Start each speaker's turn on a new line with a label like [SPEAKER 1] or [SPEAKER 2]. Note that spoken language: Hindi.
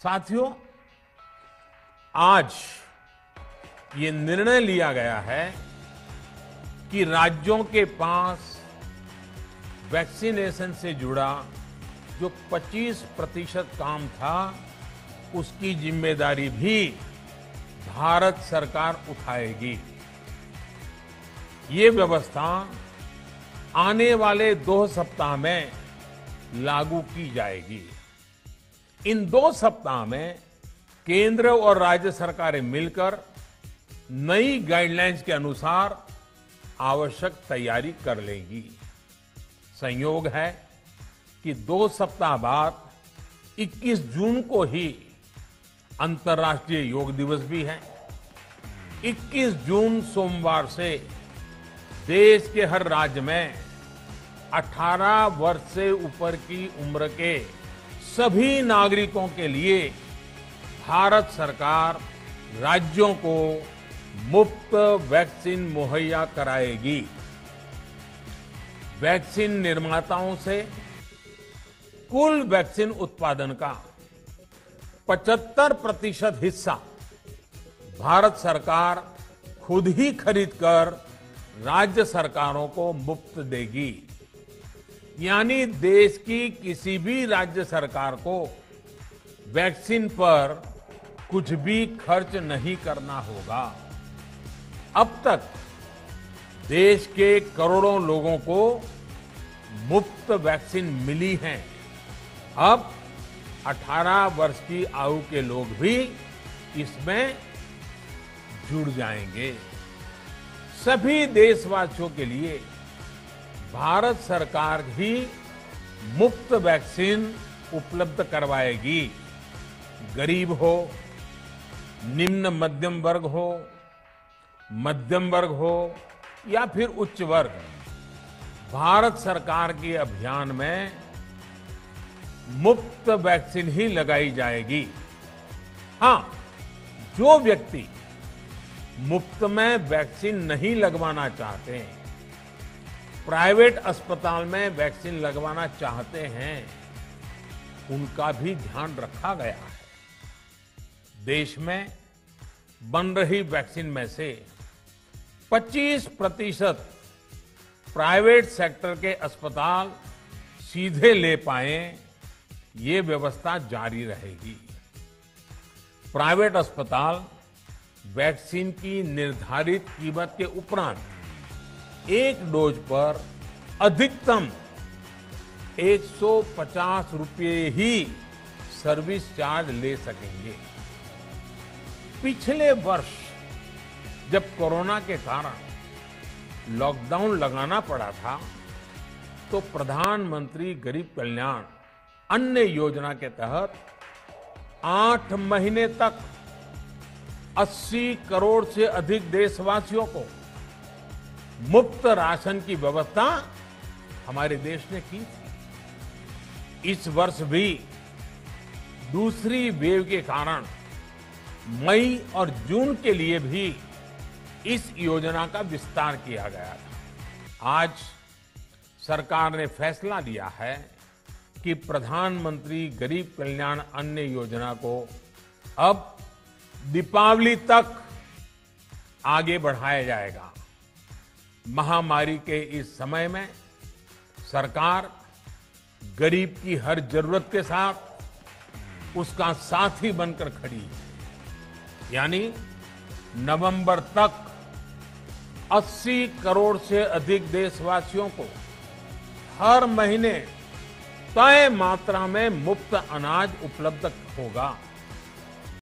[SPEAKER 1] साथियों, आज ये निर्णय लिया गया है कि राज्यों के पास वैक्सीनेशन से जुड़ा जो 25% काम था, उसकी जिम्मेदारी भी भारत सरकार उठाएगी। ये व्यवस्था आने वाले 2 सप्ताह में लागू की जाएगी। इन 2 सप्ताह में केंद्र और राज्य सरकारें मिलकर नई गाइडलाइंस के अनुसार आवश्यक तैयारी कर लेंगी। संयोग है कि 2 सप्ताह बाद 21 जून को ही अंतर्राष्ट्रीय योग दिवस भी है। 21 जून सोमवार से देश के हर राज्य में 18 वर्ष से ऊपर की उम्र के सभी नागरिकों के लिए भारत सरकार राज्यों को मुफ्त वैक्सीन मुहैया कराएगी। वैक्सीन निर्माताओं से कुल वैक्सीन उत्पादन का 75% हिस्सा भारत सरकार खुद ही खरीदकर राज्य सरकारों को मुफ्त देगी। यानी देश की किसी भी राज्य सरकार को वैक्सीन पर कुछ भी खर्च नहीं करना होगा। अब तक देश के करोड़ों लोगों को मुफ्त वैक्सीन मिली है। अब 18 वर्ष की आयु के लोग भी इसमें जुड़ जाएंगे। सभी देशवासियों के लिए भारत सरकार ही मुफ्त वैक्सीन उपलब्ध करवाएगी। गरीब हो, निम्न मध्यम वर्ग हो, मध्यम वर्ग हो या फिर उच्च वर्ग, भारत सरकार के अभियान में मुफ्त वैक्सीन ही लगाई जाएगी। हां, जो व्यक्ति मुफ्त में वैक्सीन नहीं लगवाना चाहते, प्राइवेट अस्पताल में वैक्सीन लगवाना चाहते हैं, उनका भी ध्यान रखा गया है। देश में बन रही वैक्सीन में से 25% प्राइवेट सेक्टर के अस्पताल सीधे ले पाए, ये व्यवस्था जारी रहेगी। प्राइवेट अस्पताल वैक्सीन की निर्धारित कीमत के उपरांत एक डोज पर अधिकतम 150 रुपये ही सर्विस चार्ज ले सकेंगे। पिछले वर्ष जब कोरोना के कारण लॉकडाउन लगाना पड़ा था, तो प्रधानमंत्री गरीब कल्याण अन्न योजना के तहत 8 महीने तक 80 करोड़ से अधिक देशवासियों को मुफ्त राशन की व्यवस्था हमारे देश ने की थी। इस वर्ष भी दूसरी वेव के कारण मई और जून के लिए भी इस योजना का विस्तार किया गया था। आज सरकार ने फैसला लिया है कि प्रधानमंत्री गरीब कल्याण अन्न योजना को अब दीपावली तक आगे बढ़ाया जाएगा। महामारी के इस समय में सरकार गरीब की हर जरूरत के साथ उसका साथी बनकर खड़ी है। यानी नवंबर तक 80 करोड़ से अधिक देशवासियों को हर महीने तय मात्रा में मुफ्त अनाज उपलब्ध होगा।